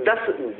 10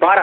12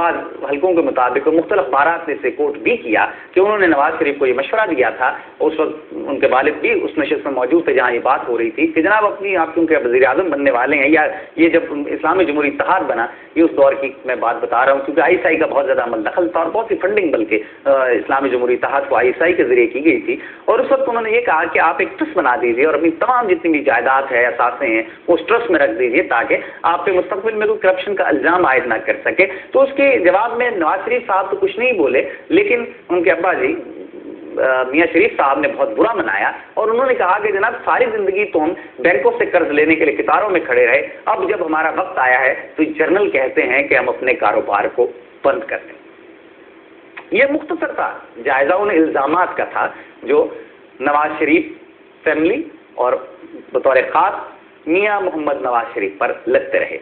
بعض حلقوں کے مطابق مختلف اخبارات نے اسے کوٹ بھی کیا کہ انہوں نے نواز شریف کو یہ مشورہ دیا تھا، اس وقت ان کے والد بھی اس نشست میں موجود تھے جہاں یہ بات ہو رہی تھی کہ جناب آپ کیونکہ وزیر اعظم بننے والے ہیں، یا یہ جب اسلامی جمہوری اتحاد بنا، یہ اس دور کی میں بات بتا رہا ہوں کیونکہ آئی ایس آئی کا بہت زیادہ عمل دخل تھا اور بہت سی فنڈنگ بلکہ اسلامی جمہوری اتحاد کو آئی ایس آئی کے ذریعے کی گئی تھی، اور اس وقت انہوں نے یہ کہا کہ آپ ایک ٹرسٹ بنا دیجیے اور اپنی تمام جتنی بھی جائیداد ہے، اثاثے ہیں، وہ اس ٹرسٹ میں رکھ دیجیے تاکہ آپ کے مستقبل میں کوئی کرپشن کا الزام عائد نہ کر سکے۔ تو اس کے جواب میں نواز شریف صاحب تو کچھ نہیں بولے، لیکن ان کے ابا جی میاں شریف صاحب نے بہت برا منایا اور انہوں نے کہا کہ جناب ساری زندگی تو ہم بینکوں سے قرض لینے کے لیے قطاروں میں کھڑے رہے، اب جب ہمارا وقت آیا ہے تو جرنل کہتے ہیں کہ ہم اپنے کاروبار کو بند کر دیں۔ یہ مختصر تھا جائزہ ان الزامات کا تھا جو نواز شریف فیملی اور بطور خاص میاں محمد نواز شریف پر لگتے رہے۔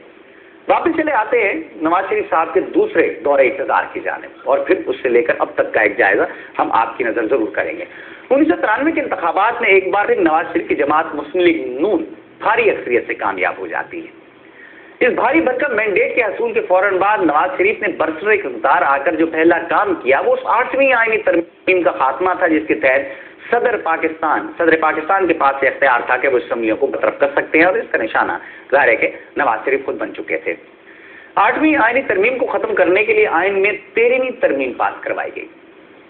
واپس چلے آتے ہیں نواز شریف صاحب کے دوسرے دور اقتدار کی جانب، اور پھر اس سے لے کر اب تک کا ایک جائزہ ہم آپ کی نظر ضرور کریں گے۔ 1993 کے انتخابات میں ایک بار پھر نواز شریف کی جماعت مسلم لیگ نون بھاری اکثریت سے کامیاب ہو جاتی ہے۔ اس بھاری بھرکم مینڈیٹ کے حصول کے فوراً بعد نواز شریف نے برسر اقتدار آ کر جو پہلا کام کیا وہ اس 8ویں آئینی ترمیم کا خاتمہ تھا، جس کے تحت صدر پاکستان کے پاس یہ اختیار تھا کہ وہ اسمبلیوں کو برطرف کر سکتے ہیں، اور اس کا نشانہ ظاہر ہے کہ نواز شریف خود بن چکے تھے۔ 8ویں آئینی ترمیم کو ختم کرنے کے لیے آئین میں 13ویں ترمیم پاس کروائی گئی۔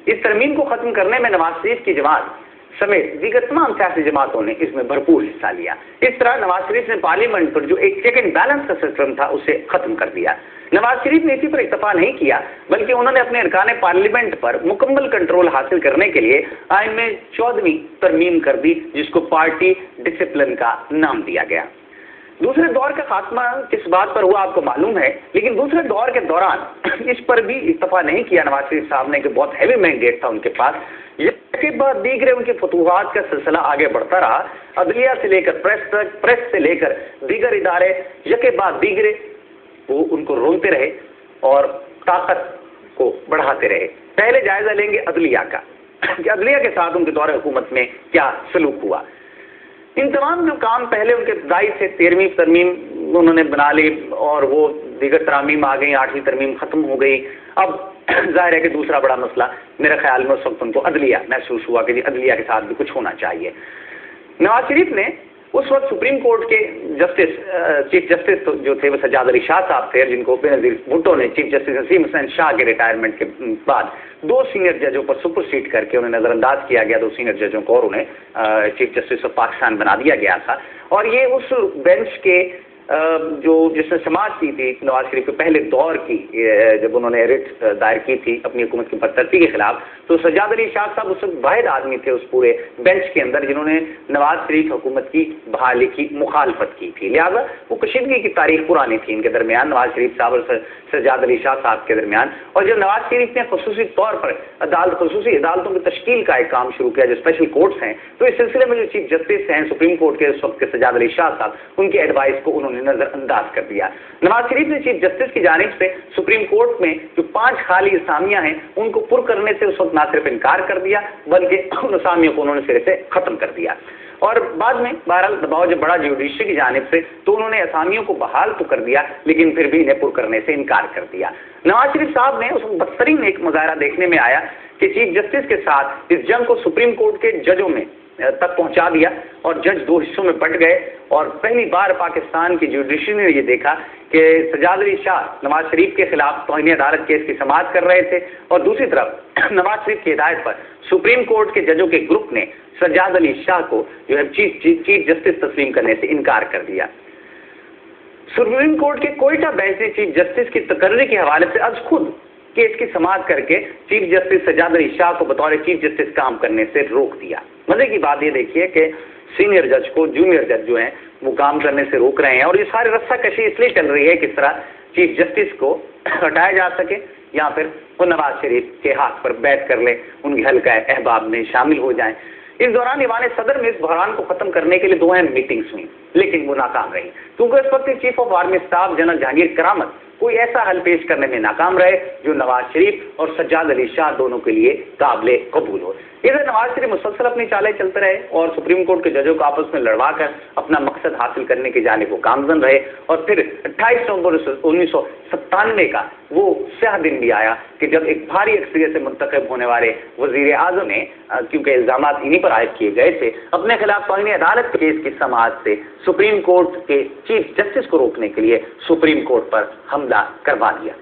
اس ترمیم کو ختم کرنے میں نواز شریف کی جماعت سمیت دیگر تمام سیاسی جماعتوں نے اس میں بھرپور حصہ لیا۔ اس طرح نواز شریف نے پارلیمنٹ پر جو ایک چیک اینڈ بیلنس کا سسٹم تھا اسے ختم کر دیا۔ نواز شریف نے اسی پر اکتفا نہیں کیا بلکہ انہوں نے اپنے ارکان پارلیمنٹ پر مکمل کنٹرول حاصل کرنے کے لیے آئین میں 14ویں ترمیم کر دی، جس کو پارٹی ڈسپلن کا نام دیا گیا۔ دوسرے دور کا خاتمہ کس بات پر ہوا آپ کو معلوم ہے، لیکن دوسرے دور کے دوران اس پر بھی اکتفا نہیں کیا نواز شریف صاحب نے کہ بہت ہیوی مینڈیٹ تھا ان کے پاس۔ کے بعد دیگر ان کے فتوحات کا سلسلہ آگے بڑھتا رہا، عدلیہ سے لے کر پریس تک، پریس سے لے کر دیگر ادارے یکے بعد دیگرے وہ ان کو رونتے رہے اور طاقت کو بڑھاتے رہے۔ پہلے جائزہ لیں گے عدلیہ کا کہ عدلیہ کے ساتھ ان کے دور حکومت میں کیا سلوک ہوا۔ ان تمام جو کام پہلے ان کے ابتدائی سے 13ویں ترمیم انہوں نے بنا لی اور وہ دیگر ترامیم آ گئی، 8ویں ترمیم ختم ہو گئی۔ اب ظاہر ہے کہ دوسرا بڑا مسئلہ میرے خیال میں اس وقت ان کو عدلیہ محسوس ہوا کہ جی عدلیہ کے ساتھ بھی کچھ ہونا چاہیے۔ نواز شریف نے اس وقت سپریم کورٹ کے چیف جسٹس جو تھے وہ سجاد علی شاہ صاحب تھے، جن کو بینظیر بھٹو نے چیف جسٹس نسیم حسین شاہ کے ریٹائرمنٹ کے بعد 2 سینئر ججوں پر سپر سیڈ کر کے انہیں نظر انداز کیا گیا، 2 سینئر ججوں کو، اور انہیں چیف جسٹس آف پاکستان بنا دیا گیا تھا۔ اور یہ اس بینچ کے جس نے سماعت کی تھی نواز شریف کے پہلے دور کی، جب انہوں نے ریٹ دائر کی تھی اپنی حکومت کی برطرفی کے خلاف، تو سجاد علی شاہ صاحب اس وقت واحد آدمی تھے اس پورے بینچ کے اندر جنہوں نے نواز شریف حکومت کی بحالی کی مخالفت کی تھی، لہذا وہ کشیدگی کی تاریخ پرانی تھی ان کے درمیان، نواز شریف صاحب اور سجاد علی شاہ صاحب کے درمیان۔ اور جب نواز شریف نے خصوصی طور پر خصوصی عدالتوں کی تشکیل کا ایک کام شروع کیا جو اسپیشل کورٹس ہیں، تو اس سلسلے میں جو چیف جسٹس ہیں سپریم کورٹ کے اس وقت کے سجاد علی شاہ صاحب، ان کے ایڈوائس کو انہوں نے نظر انداز کر دیا۔ نواز شریف نے چیف جسٹس کی جانب سے سپریم کورٹ میں جو 5 خالی اسامیاں ہیں ان کو پر کرنے سے اس وقت نہ صرف انکار کر دیا بلکہ ان اسامیوں کو انہوں نے سرے سے ختم کر دیا۔ اور بعد میں بہرحال دباؤ جب بڑا جوڈیشری کی جانب سے تو انہوں نے اسامیوں کو بحال تو کر دیا لیکن پھر بھی انہیں پر کرنے سے انکار کر دیا۔ نواز شریف صاحب نے اس وقت بدترین ایک مظاہرہ دیکھنے میں آیا کہ چیف جسٹس کے ساتھ اس جنگ کو سپریم کورٹ کے ججوں میں تک پہنچا دیا اور جج 2 حصوں میں بٹ گئے، اور پہلی بار پاکستان کی جوڈیشری نے یہ دیکھا کہ سجاد علی شاہ نواز شریف کے خلاف توہین عدالت کیس کی سماعت کر رہے تھے، اور دوسری طرف نواز شریف کی ہدایت پر سپریم کورٹ کے ججوں کے گروپ نے سجاد علی شاہ کو جو ہے چیف جسٹس تسلیم کرنے سے انکار کر دیا۔ سپریم کورٹ کے کوئٹہ بینچ نے چیف جسٹس کی تقرری کے حوالے سے از خود کیس کی سماعت کر کے چیف جسٹس سجاد علی شاہ کو بطور چیف جسٹس کام کرنے سے روک دیا۔ مزے کی بات یہ دیکھیے کہ سینئر جج کو جونیئر جج جو ہیں وہ کام کرنے سے روک رہے ہیں، اور یہ ساری رسہ کشی اس لیے چل رہی ہے کس طرح چیف جسٹس کو ہٹایا جا سکے یا پھر وہ نواز شریف کے ہاتھ پر بیٹھ کر لیں، ان کی حلقہ احباب میں شامل ہو جائیں۔ اس دوران ایوان صدر میں اس بحران کو ختم کرنے کے لیے 2 اہم میٹنگز ہوئیں لیکن وہ ناکام رہی، کیونکہ اس وقت chief of army staff general Jahangir کرامت کوئی ایسا حل پیش کرنے میں ناکام رہے جو نواز شریف اور سجاد علی شاہ دونوں کے لیے قابل قبول ہو۔ ادھر نواز شریف مسلسل اپنی چالیں چلتے رہے اور سپریم کورٹ کے ججوں کو آپس میں لڑوا کر اپنا مقصد حاصل کرنے کی جانب وہ گامزن رہے، اور پھر 28 نومبر 1970 97 کا وہ سیاہ دن بھی آیا کہ جب ایک بھاری اکثریت سے منتخب ہونے والے وزیر اعظم نے، کیونکہ الزامات انہی پر عائد کیے گئے تھے، اپنے خلاف توہین عدالت کیس کی سماعت سے سپریم کورٹ کے چیف جسٹس کو روکنے کے لیے سپریم کورٹ پر حملہ کروا دیا۔